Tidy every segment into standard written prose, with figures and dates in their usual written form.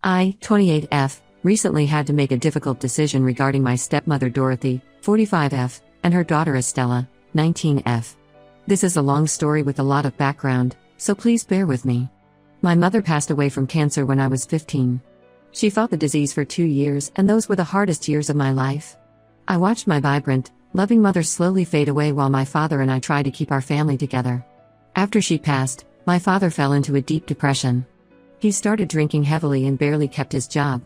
I, 28F, recently had to make a difficult decision regarding my stepmother Dorothy, 45F, and her daughter Estella, 19F. This is a long story with a lot of background, so please bear with me. My mother passed away from cancer when I was 15. She fought the disease for 2 years, and those were the hardest years of my life. I watched my vibrant, loving mother slowly fade away while my father and I tried to keep our family together. After she passed, my father fell into a deep depression. He started drinking heavily and barely kept his job.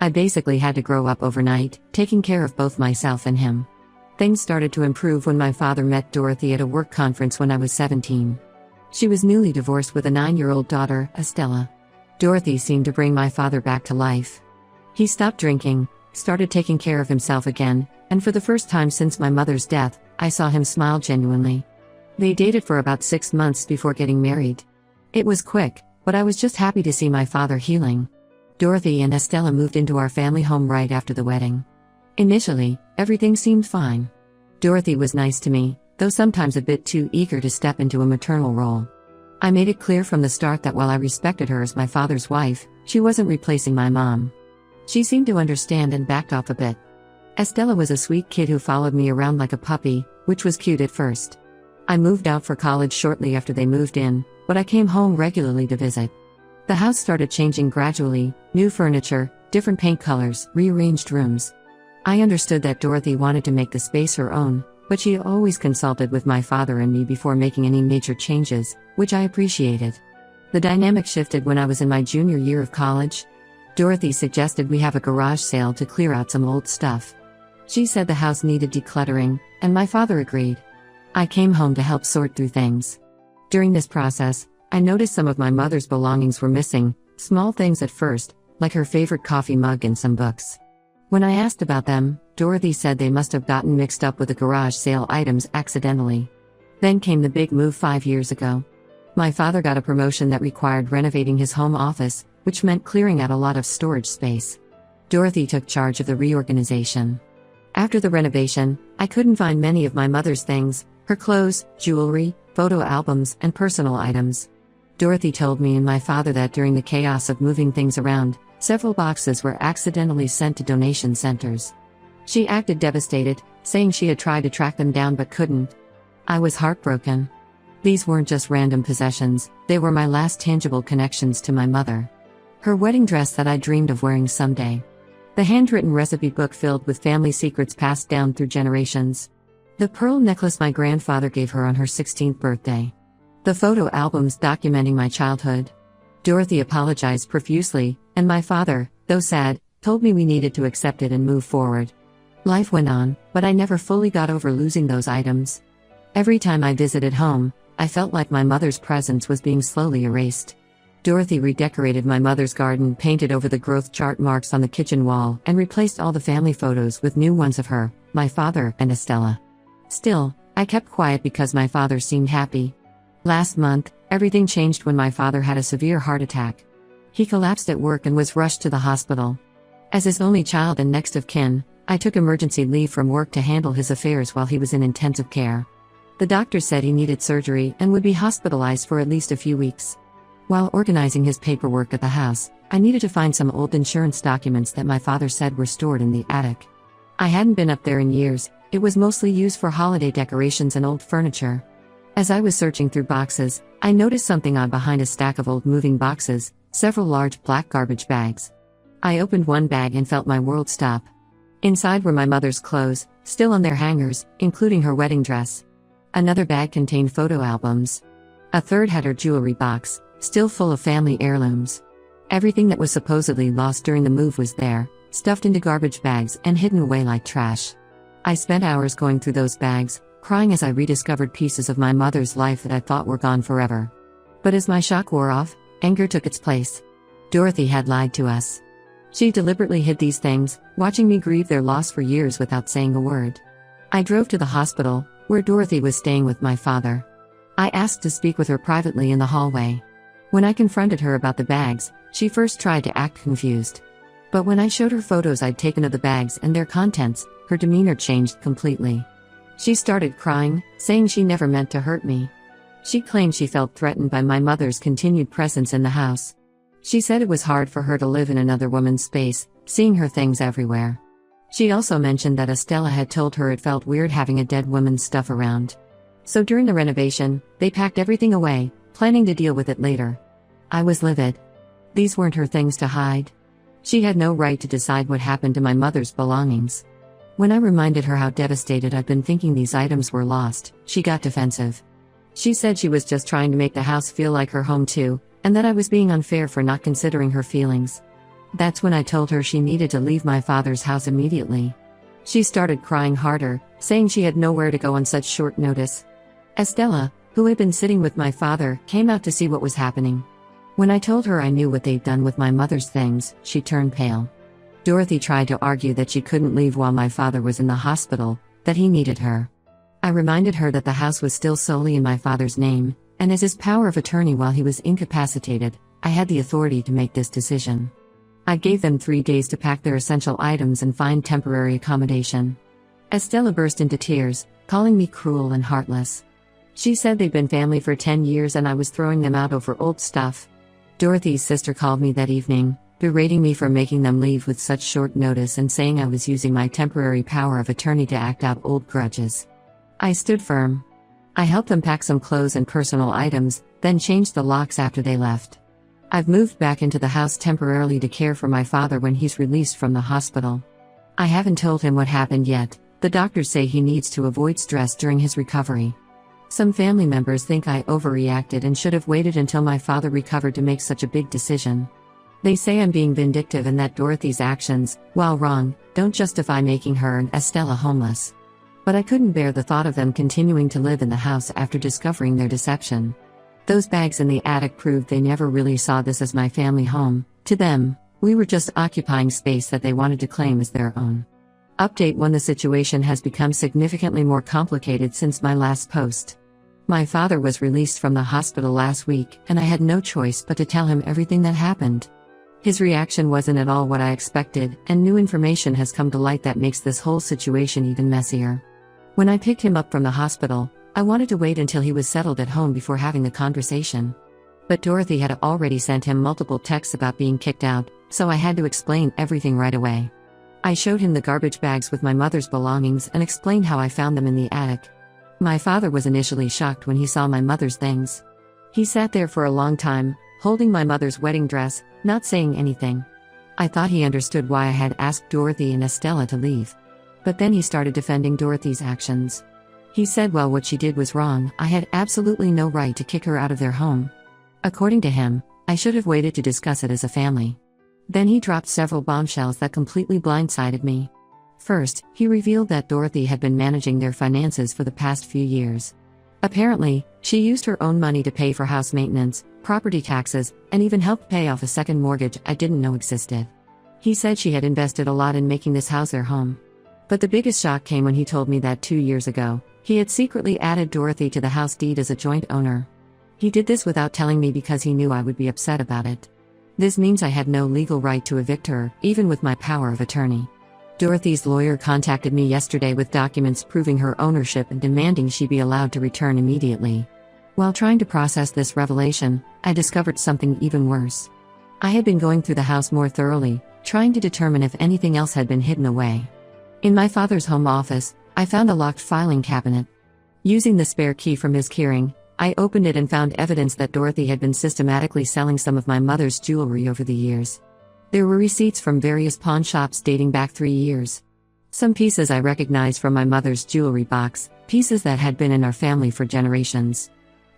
I basically had to grow up overnight, taking care of both myself and him. Things started to improve when my father met Dorothy at a work conference when I was 17. She was newly divorced with a 9-year-old daughter, Estella. Dorothy seemed to bring my father back to life. He stopped drinking, started taking care of himself again, and for the first time since my mother's death, I saw him smile genuinely. They dated for about 6 months before getting married. It was quick, but I was just happy to see my father healing. Dorothy and Estella moved into our family home right after the wedding. Initially, everything seemed fine. Dorothy was nice to me, though sometimes a bit too eager to step into a maternal role. I made it clear from the start that while I respected her as my father's wife, she wasn't replacing my mom. She seemed to understand and backed off a bit. Estella was a sweet kid who followed me around like a puppy, which was cute at first. I moved out for college shortly after they moved in, but I came home regularly to visit. The house started changing gradually, new furniture, different paint colors, rearranged rooms. I understood that Dorothy wanted to make the space her own, but she always consulted with my father and me before making any major changes, which I appreciated. The dynamic shifted when I was in my junior year of college. Dorothy suggested we have a garage sale to clear out some old stuff. She said the house needed decluttering, and my father agreed. I came home to help sort through things. During this process, I noticed some of my mother's belongings were missing, small things at first, like her favorite coffee mug and some books. When I asked about them, Dorothy said they must have gotten mixed up with the garage sale items accidentally. Then came the big move 5 years ago. My father got a promotion that required renovating his home office, which meant clearing out a lot of storage space. Dorothy took charge of the reorganization. After the renovation, I couldn't find many of my mother's things, her clothes, jewelry, photo albums, and personal items. Dorothy told me and my father that during the chaos of moving things around, several boxes were accidentally sent to donation centers. She acted devastated, saying she had tried to track them down but couldn't. I was heartbroken. These weren't just random possessions, they were my last tangible connections to my mother. Her wedding dress that I dreamed of wearing someday. The handwritten recipe book filled with family secrets passed down through generations. The pearl necklace my grandfather gave her on her 16th birthday. The photo albums documenting my childhood. Dorothy apologized profusely, and my father, though sad, told me we needed to accept it and move forward. Life went on, but I never fully got over losing those items. Every time I visited home, I felt like my mother's presence was being slowly erased. Dorothy redecorated my mother's garden, painted over the growth chart marks on the kitchen wall, and replaced all the family photos with new ones of her, my father, and Estella. Still, I kept quiet because my father seemed happy. Last month, everything changed when my father had a severe heart attack. He collapsed at work and was rushed to the hospital. As his only child and next of kin, I took emergency leave from work to handle his affairs while he was in intensive care. The doctor said he needed surgery and would be hospitalized for at least a few weeks. While organizing his paperwork at the house, I needed to find some old insurance documents that my father said were stored in the attic. I hadn't been up there in years. It was mostly used for holiday decorations and old furniture. As I was searching through boxes, I noticed something odd behind a stack of old moving boxes, several large black garbage bags. I opened one bag and felt my world stop. Inside were my mother's clothes, still on their hangers, including her wedding dress. Another bag contained photo albums. A third had her jewelry box, still full of family heirlooms. Everything that was supposedly lost during the move was there, stuffed into garbage bags and hidden away like trash. I spent hours going through those bags, crying as I rediscovered pieces of my mother's life that I thought were gone forever. But as my shock wore off, anger took its place. Dorothy had lied to us. She deliberately hid these things, watching me grieve their loss for years without saying a word. I drove to the hospital, where Dorothy was staying with my father. I asked to speak with her privately in the hallway. When I confronted her about the bags, she first tried to act confused. But when I showed her photos I'd taken of the bags and their contents, her demeanor changed completely. She started crying, saying she never meant to hurt me. She claimed she felt threatened by my mother's continued presence in the house. She said it was hard for her to live in another woman's space, seeing her things everywhere. She also mentioned that Estella had told her it felt weird having a dead woman's stuff around. So during the renovation, they packed everything away, planning to deal with it later. I was livid. These weren't her things to hide. She had no right to decide what happened to my mother's belongings. When I reminded her how devastated I'd been thinking these items were lost, she got defensive. She said she was just trying to make the house feel like her home too, and that I was being unfair for not considering her feelings. That's when I told her she needed to leave my father's house immediately. She started crying harder, saying she had nowhere to go on such short notice. Estella, who had been sitting with my father, came out to see what was happening. When I told her I knew what they'd done with my mother's things, she turned pale. Dorothy tried to argue that she couldn't leave while my father was in the hospital, that he needed her. I reminded her that the house was still solely in my father's name, and as his power of attorney while he was incapacitated, I had the authority to make this decision. I gave them 3 days to pack their essential items and find temporary accommodation. Estella burst into tears, calling me cruel and heartless. She said they'd been family for 10 years and I was throwing them out over old stuff. Dorothy's sister called me that evening, berating me for making them leave with such short notice and saying I was using my temporary power of attorney to act out old grudges. I stood firm. I helped them pack some clothes and personal items, then changed the locks after they left. I've moved back into the house temporarily to care for my father when he's released from the hospital. I haven't told him what happened yet. The doctors say he needs to avoid stress during his recovery. Some family members think I overreacted and should have waited until my father recovered to make such a big decision. They say I'm being vindictive and that Dorothy's actions, while wrong, don't justify making her and Estella homeless. But I couldn't bear the thought of them continuing to live in the house after discovering their deception. Those bags in the attic proved they never really saw this as my family home. To them, we were just occupying space that they wanted to claim as their own. Update 1: The situation has become significantly more complicated since my last post. My father was released from the hospital last week, and I had no choice but to tell him everything that happened. His reaction wasn't at all what I expected, and new information has come to light that makes this whole situation even messier. When I picked him up from the hospital, I wanted to wait until he was settled at home before having the conversation. But Dorothy had already sent him multiple texts about being kicked out, so I had to explain everything right away. I showed him the garbage bags with my mother's belongings and explained how I found them in the attic. My father was initially shocked when he saw my mother's things. He sat there for a long time, holding my mother's wedding dress, not saying anything. I thought he understood why I had asked Dorothy and Estella to leave. But then he started defending Dorothy's actions. He said while what she did was wrong, I had absolutely no right to kick her out of their home. According to him, I should have waited to discuss it as a family. Then he dropped several bombshells that completely blindsided me. First, he revealed that Dorothy had been managing their finances for the past few years. Apparently, she used her own money to pay for house maintenance, property taxes, and even helped pay off a second mortgage I didn't know existed. He said she had invested a lot in making this house their home. But the biggest shock came when he told me that 2 years ago, he had secretly added Dorothy to the house deed as a joint owner. He did this without telling me because he knew I would be upset about it. This means I had no legal right to evict her, even with my power of attorney. Dorothy's lawyer contacted me yesterday with documents proving her ownership and demanding she be allowed to return immediately. While trying to process this revelation, I discovered something even worse. I had been going through the house more thoroughly, trying to determine if anything else had been hidden away. In my father's home office, I found a locked filing cabinet. Using the spare key from his keyring, I opened it and found evidence that Dorothy had been systematically selling some of my mother's jewelry over the years. There were receipts from various pawn shops dating back 3 years. Some pieces I recognized from my mother's jewelry box, pieces that had been in our family for generations.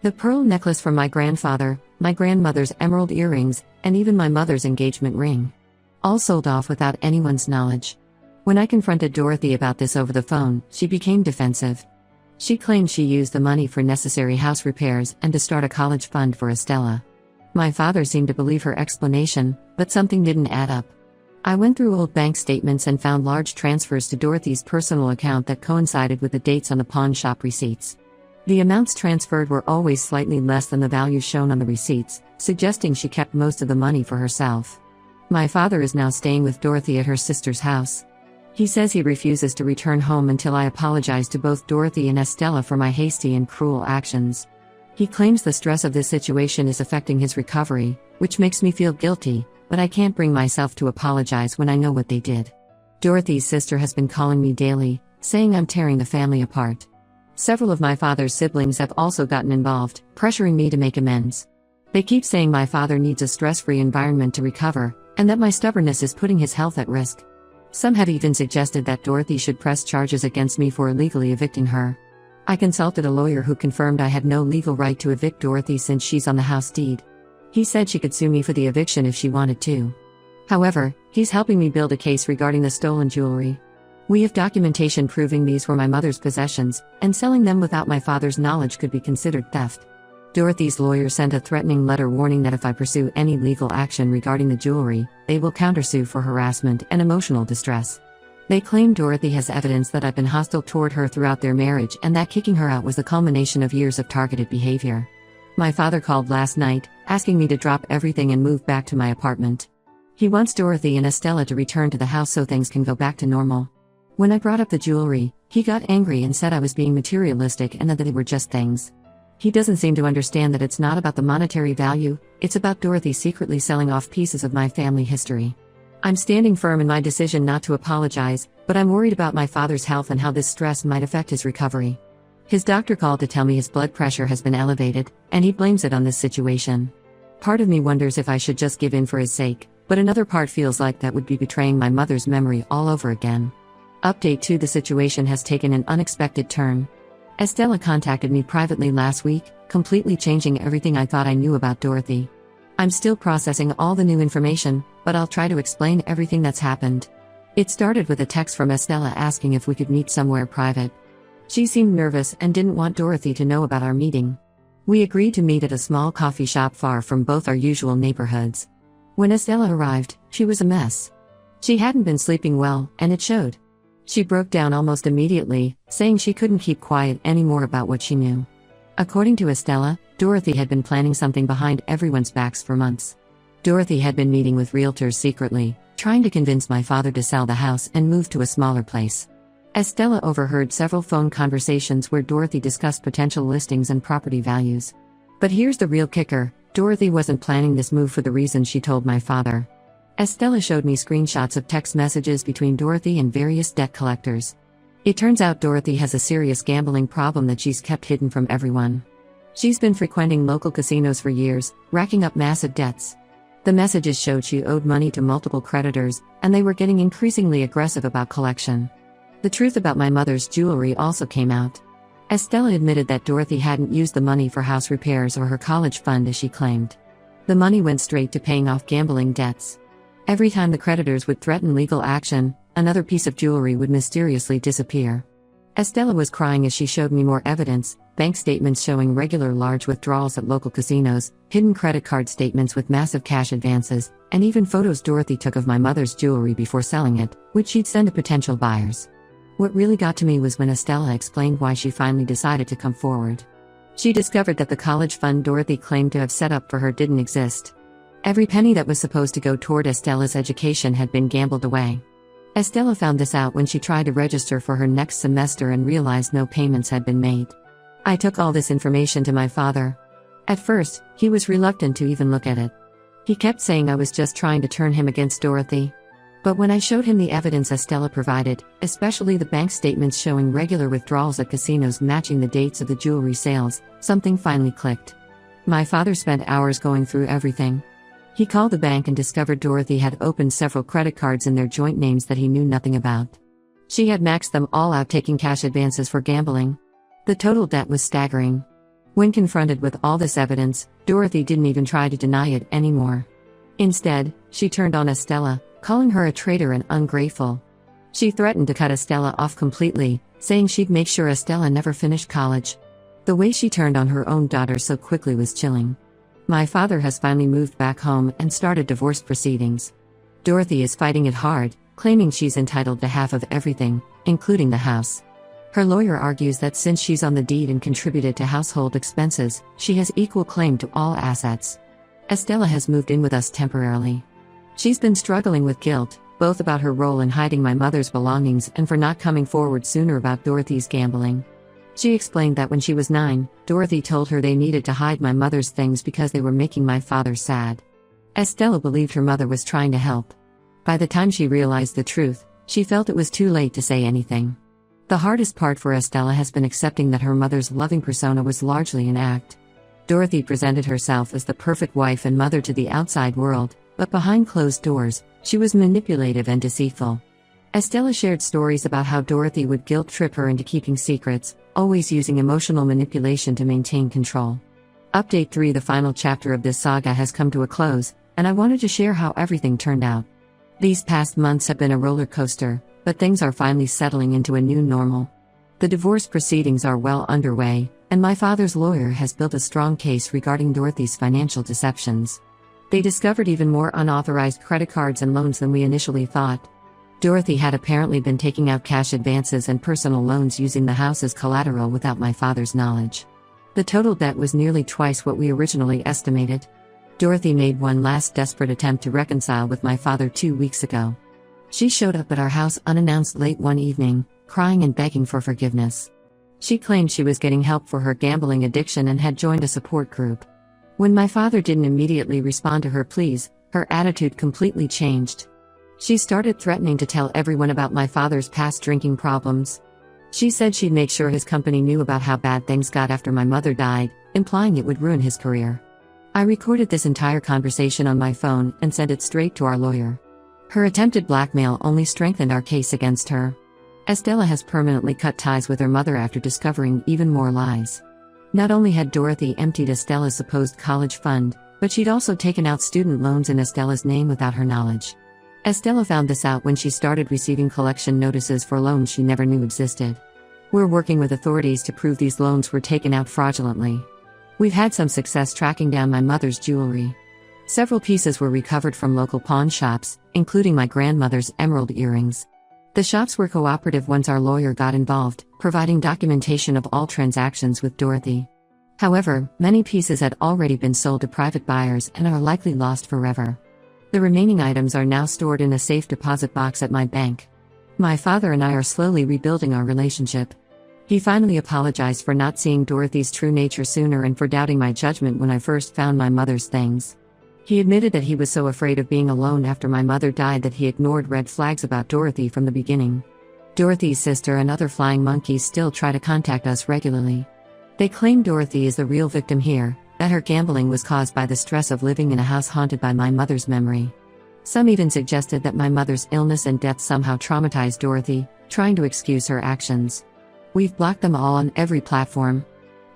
The pearl necklace from my grandfather, my grandmother's emerald earrings, and even my mother's engagement ring. All sold off without anyone's knowledge. When I confronted Dorothy about this over the phone, she became defensive. She claimed she used the money for necessary house repairs and to start a college fund for Estella. My father seemed to believe her explanation, but something didn't add up. I went through old bank statements and found large transfers to Dorothy's personal account that coincided with the dates on the pawn shop receipts. The amounts transferred were always slightly less than the value shown on the receipts, suggesting she kept most of the money for herself. My father is now staying with Dorothy at her sister's house. He says he refuses to return home until I apologize to both Dorothy and Estella for my hasty and cruel actions. He claims the stress of this situation is affecting his recovery, which makes me feel guilty, but I can't bring myself to apologize when I know what they did. Dorothy's sister has been calling me daily, saying I'm tearing the family apart. Several of my father's siblings have also gotten involved, pressuring me to make amends. They keep saying my father needs a stress-free environment to recover, and that my stubbornness is putting his health at risk. Some have even suggested that Dorothy should press charges against me for illegally evicting her. I consulted a lawyer who confirmed I had no legal right to evict Dorothy since she's on the house deed. He said she could sue me for the eviction if she wanted to. However, he's helping me build a case regarding the stolen jewelry. We have documentation proving these were my mother's possessions, and selling them without my father's knowledge could be considered theft. Dorothy's lawyer sent a threatening letter warning that if I pursue any legal action regarding the jewelry, they will countersue for harassment and emotional distress. They claim Dorothy has evidence that I've been hostile toward her throughout their marriage and that kicking her out was the culmination of years of targeted behavior. My father called last night, asking me to drop everything and move back to my apartment. He wants Dorothy and Estella to return to the house so things can go back to normal. When I brought up the jewelry, he got angry and said I was being materialistic and that they were just things. He doesn't seem to understand that it's not about the monetary value, it's about Dorothy secretly selling off pieces of my family history. I'm standing firm in my decision not to apologize, but I'm worried about my father's health and how this stress might affect his recovery. His doctor called to tell me his blood pressure has been elevated, and he blames it on this situation. Part of me wonders if I should just give in for his sake, but another part feels like that would be betraying my mother's memory all over again. Update 2: the situation has taken an unexpected turn. Estella contacted me privately last week, completely changing everything I thought I knew about Dorothy. I'm still processing all the new information, but I'll try to explain everything that's happened. It started with a text from Estella asking if we could meet somewhere private. She seemed nervous and didn't want Dorothy to know about our meeting. We agreed to meet at a small coffee shop far from both our usual neighborhoods. When Estella arrived, she was a mess. She hadn't been sleeping well, and it showed. She broke down almost immediately, saying she couldn't keep quiet anymore about what she knew. According to Estella, Dorothy had been planning something behind everyone's backs for months. Dorothy had been meeting with realtors secretly, trying to convince my father to sell the house and move to a smaller place. Estella overheard several phone conversations where Dorothy discussed potential listings and property values. But here's the real kicker: Dorothy wasn't planning this move for the reason she told my father. Estella showed me screenshots of text messages between Dorothy and various debt collectors. It turns out Dorothy has a serious gambling problem that she's kept hidden from everyone. She's been frequenting local casinos for years, racking up massive debts. The messages showed she owed money to multiple creditors, and they were getting increasingly aggressive about collection. The truth about my mother's jewelry also came out. Estella admitted that Dorothy hadn't used the money for house repairs or her college fund as she claimed. The money went straight to paying off gambling debts. Every time the creditors would threaten legal action, another piece of jewelry would mysteriously disappear. Estella was crying as she showed me more evidence: bank statements showing regular large withdrawals at local casinos, hidden credit card statements with massive cash advances, and even photos Dorothy took of my mother's jewelry before selling it, which she'd send to potential buyers. What really got to me was when Estella explained why she finally decided to come forward. She discovered that the college fund Dorothy claimed to have set up for her didn't exist. Every penny that was supposed to go toward Estella's education had been gambled away. Estella found this out when she tried to register for her next semester and realized no payments had been made. I took all this information to my father. At first, he was reluctant to even look at it. He kept saying I was just trying to turn him against Dorothy. But when I showed him the evidence Estella provided, especially the bank statements showing regular withdrawals at casinos matching the dates of the jewelry sales, something finally clicked. My father spent hours going through everything. He called the bank and discovered Dorothy had opened several credit cards in their joint names that he knew nothing about. She had maxed them all out, taking cash advances for gambling. The total debt was staggering. When confronted with all this evidence, Dorothy didn't even try to deny it anymore. Instead, she turned on Estella, calling her a traitor and ungrateful. She threatened to cut Estella off completely, saying she'd make sure Estella never finished college. The way she turned on her own daughter so quickly was chilling. My father has finally moved back home and started divorce proceedings. Dorothy is fighting it hard, claiming she's entitled to half of everything, including the house. Her lawyer argues that since she's on the deed and contributed to household expenses, she has equal claim to all assets. Estella has moved in with us temporarily. She's been struggling with guilt, both about her role in hiding my mother's belongings and for not coming forward sooner about Dorothy's gambling. She explained that when she was 9, Dorothy told her they needed to hide my mother's things because they were making my father sad. Estella believed her mother was trying to help. By the time she realized the truth, she felt it was too late to say anything. The hardest part for Estella has been accepting that her mother's loving persona was largely an act. Dorothy presented herself as the perfect wife and mother to the outside world, but behind closed doors, she was manipulative and deceitful. Estella shared stories about how Dorothy would guilt-trip her into keeping secrets, always using emotional manipulation to maintain control. Update 3: The final chapter of this saga has come to a close, and I wanted to share how everything turned out. These past months have been a roller coaster, but things are finally settling into a new normal. The divorce proceedings are well underway, and my father's lawyer has built a strong case regarding Dorothy's financial deceptions. They discovered even more unauthorized credit cards and loans than we initially thought. Dorothy had apparently been taking out cash advances and personal loans using the house as collateral without my father's knowledge. The total debt was nearly twice what we originally estimated. Dorothy made one last desperate attempt to reconcile with my father 2 weeks ago. She showed up at our house unannounced late one evening, crying and begging for forgiveness. She claimed she was getting help for her gambling addiction and had joined a support group. When my father didn't immediately respond to her pleas, her attitude completely changed. She started threatening to tell everyone about my father's past drinking problems. She said she'd make sure his company knew about how bad things got after my mother died, implying it would ruin his career. I recorded this entire conversation on my phone and sent it straight to our lawyer. Her attempted blackmail only strengthened our case against her. Estella has permanently cut ties with her mother after discovering even more lies. Not only had Dorothy emptied Estella's supposed college fund, but she'd also taken out student loans in Estella's name without her knowledge. Estella found this out when she started receiving collection notices for loans she never knew existed. We're working with authorities to prove these loans were taken out fraudulently. We've had some success tracking down my mother's jewelry. Several pieces were recovered from local pawn shops, including my grandmother's emerald earrings. The shops were cooperative once our lawyer got involved, providing documentation of all transactions with Dorothy. However, many pieces had already been sold to private buyers and are likely lost forever. The remaining items are now stored in a safe deposit box at my bank. My father and I are slowly rebuilding our relationship. He finally apologized for not seeing Dorothy's true nature sooner and for doubting my judgment when I first found my mother's things. He admitted that he was so afraid of being alone after my mother died that he ignored red flags about Dorothy from the beginning. Dorothy's sister and other flying monkeys still try to contact us regularly. They claim Dorothy is the real victim here, that her gambling was caused by the stress of living in a house haunted by my mother's memory. Some even suggested that my mother's illness and death somehow traumatized Dorothy, trying to excuse her actions. We've blocked them all on every platform.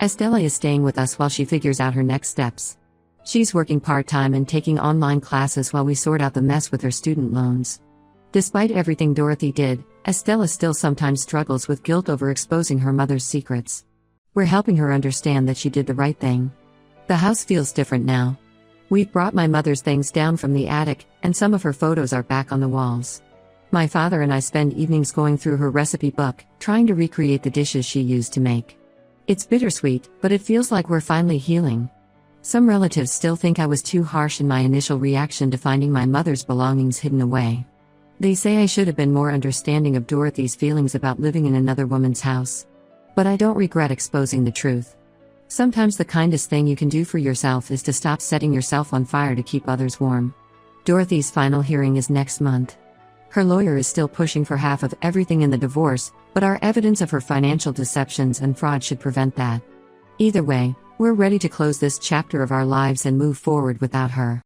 Estella is staying with us while she figures out her next steps. She's working part-time and taking online classes while we sort out the mess with her student loans. Despite everything Dorothy did, Estella still sometimes struggles with guilt over exposing her mother's secrets. We're helping her understand that she did the right thing. The house feels different now. We've brought my mother's things down from the attic, and some of her photos are back on the walls. My father and I spend evenings going through her recipe book, trying to recreate the dishes she used to make. It's bittersweet, but it feels like we're finally healing. Some relatives still think I was too harsh in my initial reaction to finding my mother's belongings hidden away. They say I should have been more understanding of Dorothy's feelings about living in another woman's house. But I don't regret exposing the truth. Sometimes the kindest thing you can do for yourself is to stop setting yourself on fire to keep others warm. Dorothy's final hearing is next month. Her lawyer is still pushing for half of everything in the divorce, but our evidence of her financial deceptions and fraud should prevent that. Either way, we're ready to close this chapter of our lives and move forward without her.